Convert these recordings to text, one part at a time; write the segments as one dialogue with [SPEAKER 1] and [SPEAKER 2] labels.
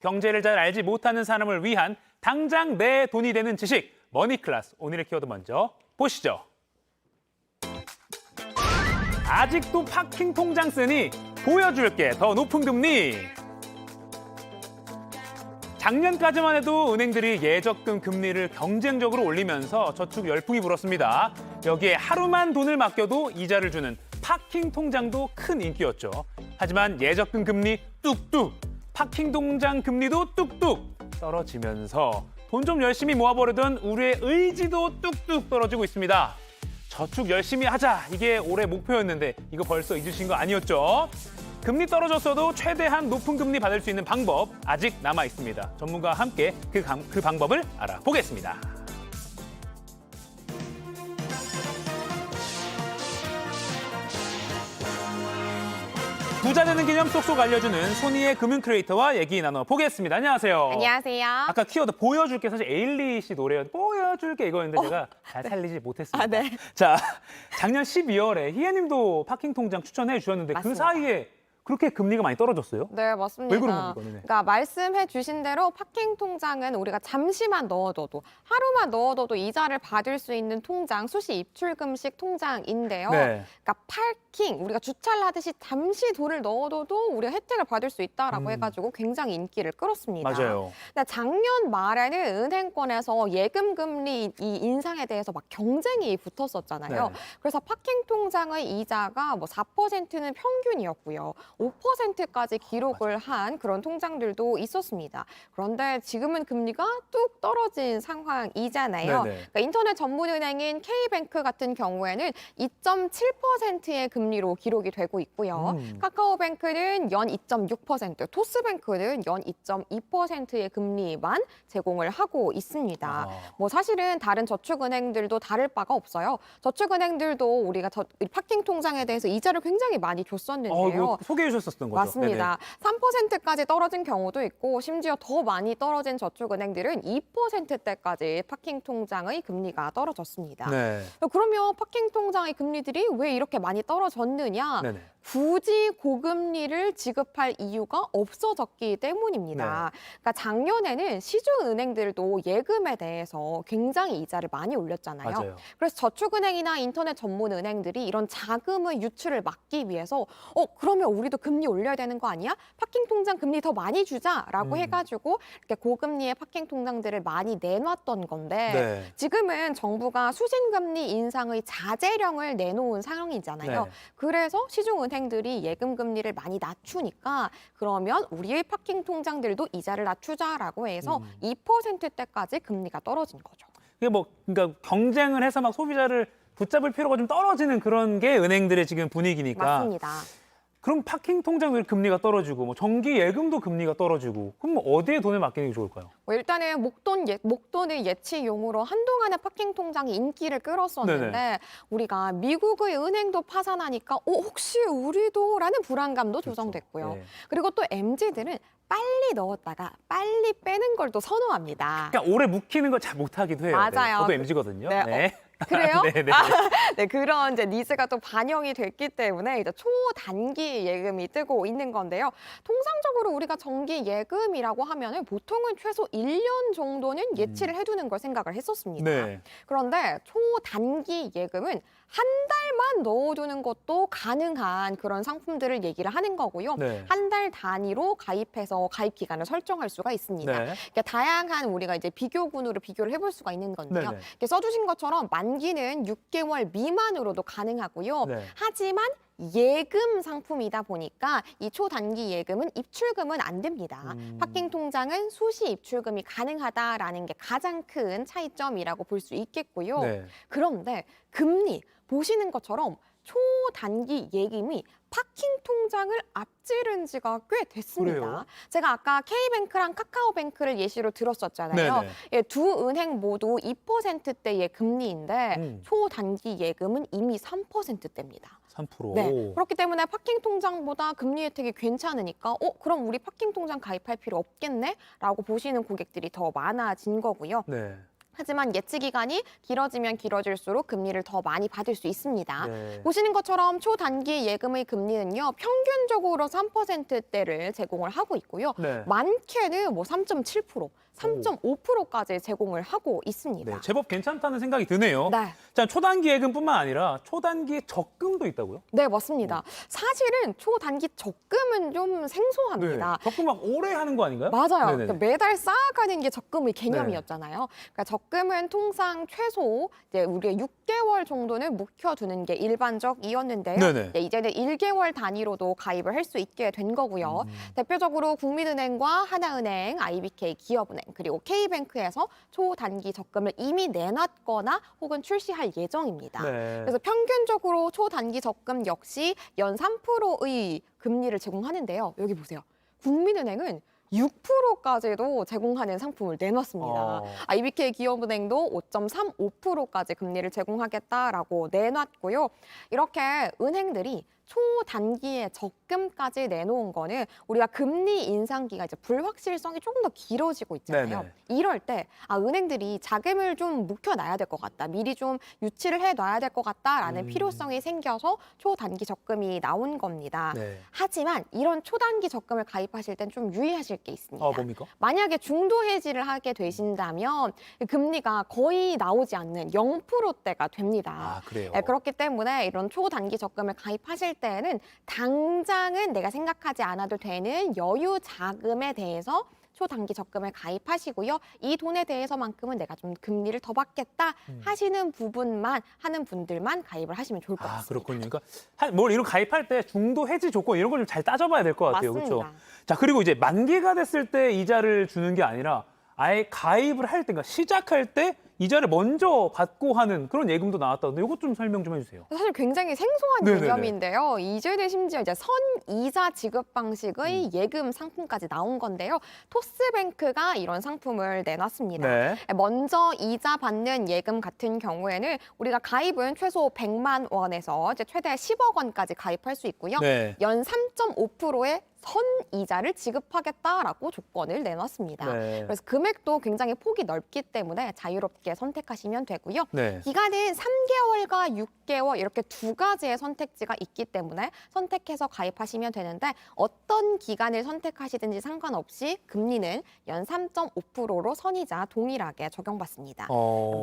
[SPEAKER 1] 경제를 잘 알지 못하는 사람을 위한 당장 내 돈이 되는 지식, 머니클래스. 오늘의 키워드 먼저 보시죠. 아직도 파킹 통장 쓰니 보여줄게 더 높은 금리. 작년까지만 해도 은행들이 예적금 금리를 경쟁적으로 올리면서 저축 열풍이 불었습니다. 여기에 하루만 돈을 맡겨도 이자를 주는 파킹 통장도 큰 인기였죠. 하지만 예적금 금리 뚝뚝, 파킹 통장 금리도 뚝뚝 떨어지면서 돈 좀 열심히 모아보려던 우리의 의지도 뚝뚝 떨어지고 있습니다. 저축 열심히 하자, 이게 올해 목표였는데 이거 벌써 잊으신 거 아니었죠? 금리 떨어졌어도 최대한 높은 금리 받을 수 있는 방법 아직 남아 있습니다. 전문가와 함께 그 방법을 알아보겠습니다. 부자 되는 기념 쏙쏙 알려주는 손희의 금융 크리에이터와 얘기 나눠보겠습니다. 안녕하세요.
[SPEAKER 2] 안녕하세요.
[SPEAKER 1] 아까 키워드 보여줄게, 사실 에일리 씨 노래였는데 보여줄게 이거였는데 제가 잘 살리지 못했습니다.
[SPEAKER 2] 아, 네.
[SPEAKER 1] 자, 작년 12월에 희애님도 파킹 통장 추천해 주셨는데
[SPEAKER 2] 맞습니다.
[SPEAKER 1] 그 사이에 그렇게 금리가 많이 떨어졌어요?
[SPEAKER 2] 네, 맞습니다.
[SPEAKER 1] 왜 그런 겁니까? 네네.
[SPEAKER 2] 그러니까 말씀해 주신 대로 파킹 통장은 우리가 잠시만 넣어둬도, 하루만 넣어둬도 이자를 받을 수 있는 통장, 수시 입출금식 통장인데요.
[SPEAKER 1] 네.
[SPEAKER 2] 그러니까 파킹, 우리가 주차를 하듯이 잠시 돈을 넣어둬도 우리가 혜택을 받을 수 있다라고 해가지고 굉장히 인기를 끌었습니다.
[SPEAKER 1] 맞아요.
[SPEAKER 2] 근데 작년 말에는 은행권에서 예금 금리 이 인상에 대해서 막 경쟁이 붙었었잖아요.
[SPEAKER 1] 네.
[SPEAKER 2] 그래서 파킹 통장의 이자가 뭐 4%는 평균이었고요. 5%까지 기록을 한 그런 통장들도 있었습니다. 그런데 지금은 금리가 뚝 떨어진 상황이잖아요.
[SPEAKER 1] 네네.
[SPEAKER 2] 그러니까 인터넷 전문은행인 K뱅크 같은 경우에는 2.7%의 금리로 기록이 되고 있고요. 카카오뱅크는 연 2.6%, 토스뱅크는 연 2.2%의 금리만 제공을 하고 있습니다.
[SPEAKER 1] 아.
[SPEAKER 2] 뭐 사실은 다른 저축은행들도 다를 바가 없어요. 저축은행들도 우리가 파킹 통장에 대해서 이자를 굉장히 많이 줬었는데요.
[SPEAKER 1] 이거 소개해 주셨었던 거죠?
[SPEAKER 2] 맞습니다. 3%까지 떨어진 경우도 있고 심지어 더 많이 떨어진 저축은행들은 2%대까지 파킹 통장의 금리가 떨어졌습니다.
[SPEAKER 1] 네네.
[SPEAKER 2] 그러면 파킹 통장의 금리들이 왜 이렇게 많이 떨어졌느냐?
[SPEAKER 1] 네네.
[SPEAKER 2] 굳이 고금리를 지급할 이유가 없어졌기 때문입니다. 그러니까 작년에는 시중은행들도 예금에 대해서 굉장히 이자를 많이 올렸잖아요.
[SPEAKER 1] 맞아요.
[SPEAKER 2] 그래서 저축은행이나 인터넷 전문 은행들이 이런 자금의 유출을 막기 위해서 그러면 우리도 금리 올려야 되는 거 아니야? 파킹 통장 금리 더 많이 주자라고 해가지고 이렇게 고금리의 파킹 통장들을 많이 내놨던 건데
[SPEAKER 1] 네.
[SPEAKER 2] 지금은 정부가 수신금리 인상의 자제령을 내놓은 상황이잖아요.
[SPEAKER 1] 네.
[SPEAKER 2] 그래서 시중은행들이 예금 금리를 많이 낮추니까 그러면 우리의 파킹 통장들도 이자를 낮추자라고 해서 2%대까지 금리가 떨어진 거죠.
[SPEAKER 1] 이게 그러니까 경쟁을 해서 막 소비자를 붙잡을 필요가 좀 떨어지는 그런 게 은행들의 지금 분위기니까.
[SPEAKER 2] 맞습니다.
[SPEAKER 1] 그럼 파킹 통장들 금리가 떨어지고 뭐 정기 예금도 금리가 떨어지고 그럼 뭐 어디에 돈을 맡기는 게 좋을까요?
[SPEAKER 2] 일단은 목돈을 예치용으로 한동안은 파킹 통장이 인기를 끌었었는데
[SPEAKER 1] 네네.
[SPEAKER 2] 우리가 미국의 은행도 파산하니까 혹시 우리도? 라는 불안감도 조성됐고요.
[SPEAKER 1] 네.
[SPEAKER 2] 그리고 또 MZ들은 빨리 넣었다가 빨리 빼는 걸 또 선호합니다.
[SPEAKER 1] 그냥 오래 묵히는 걸 잘 못하기도 해요. 네.
[SPEAKER 2] 맞아요.
[SPEAKER 1] 저도 MZ거든요.
[SPEAKER 2] 네.
[SPEAKER 1] 네.
[SPEAKER 2] 그래요?
[SPEAKER 1] 네네.
[SPEAKER 2] 네, 그런 이제 니즈가 또 반영이 됐기 때문에 이제 초단기 예금이 뜨고 있는 건데요. 통상적으로 우리가 정기 예금이라고 하면은 보통은 최소 1년 정도는 예치를 해두는 걸 생각을 했었습니다.
[SPEAKER 1] 네.
[SPEAKER 2] 그런데 초단기 예금은 한 달만 넣어두는 것도 가능한 그런 상품들을 얘기를 하는 거고요.
[SPEAKER 1] 네.
[SPEAKER 2] 한 달 단위로 가입해서 가입 기간을 설정할 수가 있습니다.
[SPEAKER 1] 네.
[SPEAKER 2] 그러니까 다양한 우리가 이제 비교군으로 비교를 해볼 수가 있는 건데요.
[SPEAKER 1] 네네.
[SPEAKER 2] 이렇게 써주신 것처럼 만기는 6개월 미만으로도 가능하고요.
[SPEAKER 1] 네.
[SPEAKER 2] 하지만 예금 상품이다 보니까 이 초단기 예금은 입출금은 안 됩니다. 파킹 통장은 수시 입출금이 가능하다라는 게 가장 큰 차이점이라고 볼 수 있겠고요.
[SPEAKER 1] 네.
[SPEAKER 2] 그런데 금리 보시는 것처럼 초단기 예금이 파킹 통장을 앞지른 지가 꽤 됐습니다.
[SPEAKER 1] 그래요?
[SPEAKER 2] 제가 아까 K뱅크랑 카카오뱅크를 예시로 들었었잖아요.
[SPEAKER 1] 네네.
[SPEAKER 2] 예, 두 은행 모두 2%대의 금리인데 초단기 예금은 이미 3%대입니다.
[SPEAKER 1] 3%.
[SPEAKER 2] 네, 그렇기 때문에 파킹 통장보다 금리 혜택이 괜찮으니까 그럼 우리 파킹 통장 가입할 필요 없겠네? 라고 보시는 고객들이 더 많아진 거고요.
[SPEAKER 1] 네.
[SPEAKER 2] 하지만 예치 기간이 길어지면 길어질수록 금리를 더 많이 받을 수 있습니다.
[SPEAKER 1] 네.
[SPEAKER 2] 보시는 것처럼 초단기 예금의 금리는요. 평균적으로 3%대를 제공을 하고 있고요.
[SPEAKER 1] 네.
[SPEAKER 2] 많게는 뭐 3.7%, 3.5%까지 제공을 하고 있습니다.
[SPEAKER 1] 네, 제법 괜찮다는 생각이 드네요.
[SPEAKER 2] 네.
[SPEAKER 1] 자, 초단기 예금뿐만 아니라 초단기 적금도 있다고요?
[SPEAKER 2] 네, 맞습니다. 사실은 초단기 적금은 좀 생소합니다.
[SPEAKER 1] 적금 막 오래 하는 거 아닌가요?
[SPEAKER 2] 맞아요.
[SPEAKER 1] 네네네.
[SPEAKER 2] 그러니까 매달 쌓아가는 게 적금의 개념이었잖아요. 그러니까 적금은 통상 최소 이제 우리가 6개월 정도는 묵혀두는 게 일반적이었는데요.
[SPEAKER 1] 네네.
[SPEAKER 2] 네, 이제는 1개월 단위로도 가입을 할 수 있게 된 거고요. 대표적으로 국민은행과 하나은행, IBK, 기업은행, 그리고 K뱅크에서 초단기 적금을 이미 내놨거나 혹은 출시할 예정입니다.
[SPEAKER 1] 네.
[SPEAKER 2] 그래서 평균적으로 초단기 적금 역시 연 3%의 금리를 제공하는데요. 여기 보세요. 국민은행은 6%까지도 제공하는 상품을 내놨습니다. IBK 기업은행도 5.35%까지 금리를 제공하겠다라고 내놨고요. 이렇게 은행들이 초단기의 적금까지 내놓은 거는 우리가 금리 인상기가 이제 불확실성이 조금 더 길어지고 있잖아요.
[SPEAKER 1] 네네.
[SPEAKER 2] 이럴 때 은행들이 자금을 좀 묵혀놔야 될 것 같다. 미리 좀 유치를 해놔야 될 것 같다라는 필요성이 생겨서 초단기 적금이 나온 겁니다.
[SPEAKER 1] 네.
[SPEAKER 2] 하지만 이런 초단기 적금을 가입하실 땐 좀 유의하실 게 있습니다.
[SPEAKER 1] 뭡니까?
[SPEAKER 2] 만약에 중도 해지를 하게 되신다면 금리가 거의 나오지 않는 0%대가 됩니다.
[SPEAKER 1] 그래요.
[SPEAKER 2] 네, 그렇기 때문에 이런 초단기 적금을 가입하실 때는 당장은 내가 생각하지 않아도 되는 여유 자금에 대해서 초단기 적금을 가입하시고요. 이 돈에 대해서만큼은 내가 좀 금리를 더 받겠다 하시는 부분만 하는 분들만 가입을 하시면 좋을 것 같습니다.
[SPEAKER 1] 그렇군요. 그러니까 뭘 이런 가입할 때 중도 해지 조건 이런 걸 좀 잘 따져봐야 될 것 같아요.
[SPEAKER 2] 맞습니다.
[SPEAKER 1] 그렇죠? 자, 그리고 이제 만기가 됐을 때 이자를 주는 게 아니라 아예 가입을 할 때, 그러니까 시작할 때 이자를 먼저 받고 하는 그런 예금도 나왔다는데 이것 좀 설명 좀 해주세요.
[SPEAKER 2] 사실 굉장히 생소한
[SPEAKER 1] 네네네.
[SPEAKER 2] 개념인데요. 이제는 심지어 이제 선이자 지급 방식의 예금 상품까지 나온 건데요. 토스뱅크가 이런 상품을 내놨습니다.
[SPEAKER 1] 네.
[SPEAKER 2] 먼저 이자 받는 예금 같은 경우에는 우리가 가입은 최소 100만 원에서 이제 최대 10억 원까지 가입할 수 있고요.
[SPEAKER 1] 네.
[SPEAKER 2] 연 3.5%의 선이자를 지급하겠다라고 조건을 내놨습니다.
[SPEAKER 1] 네.
[SPEAKER 2] 그래서 금액도 굉장히 폭이 넓기 때문에 자유롭게 선택하시면 되고요.
[SPEAKER 1] 네.
[SPEAKER 2] 기간은 3개월과 6개월 이렇게 두 가지의 선택지가 있기 때문에 선택해서 가입하시면 되는데 어떤 기간을 선택하시든지 상관없이 금리는 연 3.5%로 선이자 동일하게 적용받습니다.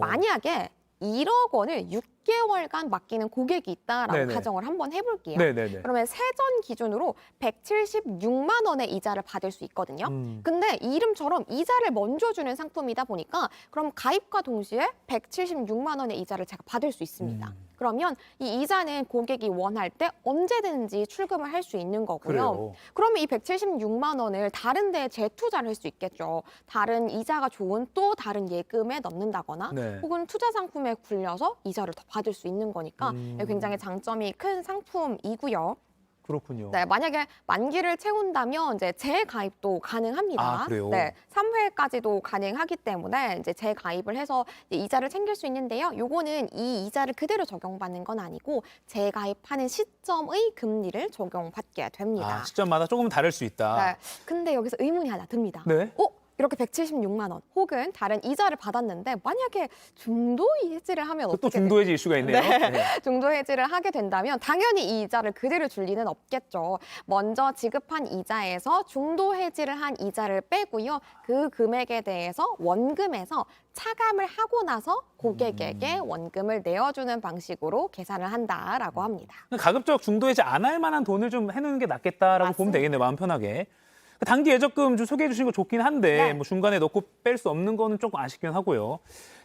[SPEAKER 2] 만약에 1억 원을 6개월간 맡기는 고객이 있다라고
[SPEAKER 1] 네네.
[SPEAKER 2] 가정을 한번 해볼게요.
[SPEAKER 1] 네네네.
[SPEAKER 2] 그러면 세전 기준으로 176만 원의 이자를 받을 수 있거든요. 근데 이름처럼 이자를 먼저 주는 상품이다 보니까 그럼 가입과 동시에 176만 원의 이자를 제가 받을 수 있습니다. 그러면 이 이자는 고객이 원할 때 언제든지 출금을 할 수 있는 거고요.
[SPEAKER 1] 그래요.
[SPEAKER 2] 그러면 이 176만 원을 다른 데에 재투자를 할 수 있겠죠. 다른 이자가 좋은 또 다른 예금에 넣는다거나
[SPEAKER 1] 네.
[SPEAKER 2] 혹은 투자 상품에 굴려서 이자를 더 받을 수 있는 거니까 굉장히 장점이 큰 상품이고요.
[SPEAKER 1] 그렇군요.
[SPEAKER 2] 네, 만약에 만기를 채운다면 이제 재가입도 가능합니다.
[SPEAKER 1] 그래요?
[SPEAKER 2] 네, 3회까지도 가능하기 때문에 이제 재가입을 해서 이제 이자를 챙길 수 있는데요. 요거는 이 이자를 그대로 적용받는 건 아니고 재가입하는 시점의 금리를 적용받게 됩니다.
[SPEAKER 1] 시점마다 조금 다를 수 있다.
[SPEAKER 2] 네, 근데 여기서 의문이 하나 듭니다.
[SPEAKER 1] 네.
[SPEAKER 2] 이렇게 176만 원 혹은 다른 이자를 받았는데 만약에 중도 해지를 하면
[SPEAKER 1] 또
[SPEAKER 2] 어떻게
[SPEAKER 1] 중도해지 이슈가 있네요.
[SPEAKER 2] 네. 중도 해지를 하게 된다면 당연히 이 이자를 그대로 줄 리는 없겠죠. 먼저 지급한 이자에서 중도 해지를 한 이자를 빼고요. 그 금액에 대해서 원금에서 차감을 하고 나서 고객에게 원금을 내어주는 방식으로 계산을 한다라고 합니다.
[SPEAKER 1] 가급적 중도해지 안 할 만한 돈을 좀 해놓는 게 낫겠다라고 보면
[SPEAKER 2] 맞습니다.
[SPEAKER 1] 되겠네요. 마음 편하게. 단기 예적금 좀 소개해 주신 거 좋긴 한데
[SPEAKER 2] 네.
[SPEAKER 1] 뭐 중간에 넣고 뺄 수 없는 거는 조금 아쉽긴 하고요.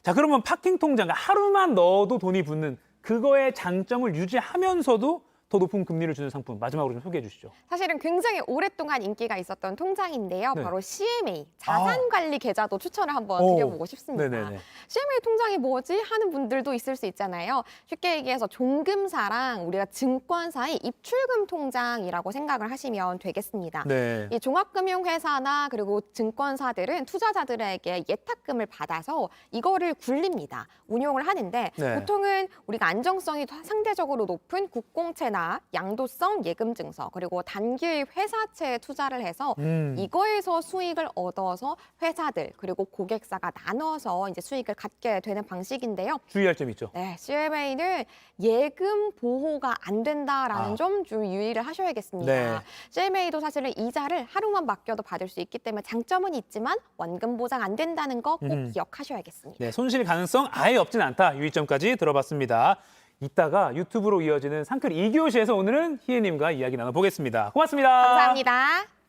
[SPEAKER 1] 자, 그러면 파킹 통장, 하루만 넣어도 돈이 붙는 그거의 장점을 유지하면서도 더 높은 금리를 주는 상품 마지막으로 좀 소개해 주시죠.
[SPEAKER 2] 사실은 굉장히 오랫동안 인기가 있었던 통장인데요.
[SPEAKER 1] 네.
[SPEAKER 2] 바로 CMA, 자산관리 계좌도 추천을 한번 드려보고 싶습니다.
[SPEAKER 1] 네네네.
[SPEAKER 2] CMA 통장이 뭐지? 하는 분들도 있을 수 있잖아요. 쉽게 얘기해서 종금사랑 우리가 증권사의 입출금 통장이라고 생각을 하시면 되겠습니다.
[SPEAKER 1] 네.
[SPEAKER 2] 이 종합금융회사나 그리고 증권사들은 투자자들에게 예탁금을 받아서 이거를 굴립니다. 운용을 하는데
[SPEAKER 1] 네.
[SPEAKER 2] 보통은 우리가 안정성이 상대적으로 높은 국공채나 투자, 양도성 예금 증서, 그리고 단기 회사채에 투자를 해서 이거에서 수익을 얻어서 회사들 그리고 고객사가 나눠서 이제 수익을 갖게 되는 방식인데요.
[SPEAKER 1] 주의할 점 있죠.
[SPEAKER 2] 네, CMA는 예금 보호가 안 된다라는 점 좀 유의를 하셔야겠습니다.
[SPEAKER 1] 네.
[SPEAKER 2] CMA도 사실은 이자를 하루만 맡겨도 받을 수 있기 때문에 장점은 있지만 원금 보장 안 된다는 거 꼭 기억하셔야겠습니다.
[SPEAKER 1] 네, 손실 가능성 아예 없진 않다. 유의점까지 들어봤습니다. 이따가 유튜브로 이어지는 상클 2교시에서 오늘은 희애님과 이야기 나눠보겠습니다. 고맙습니다.
[SPEAKER 2] 감사합니다.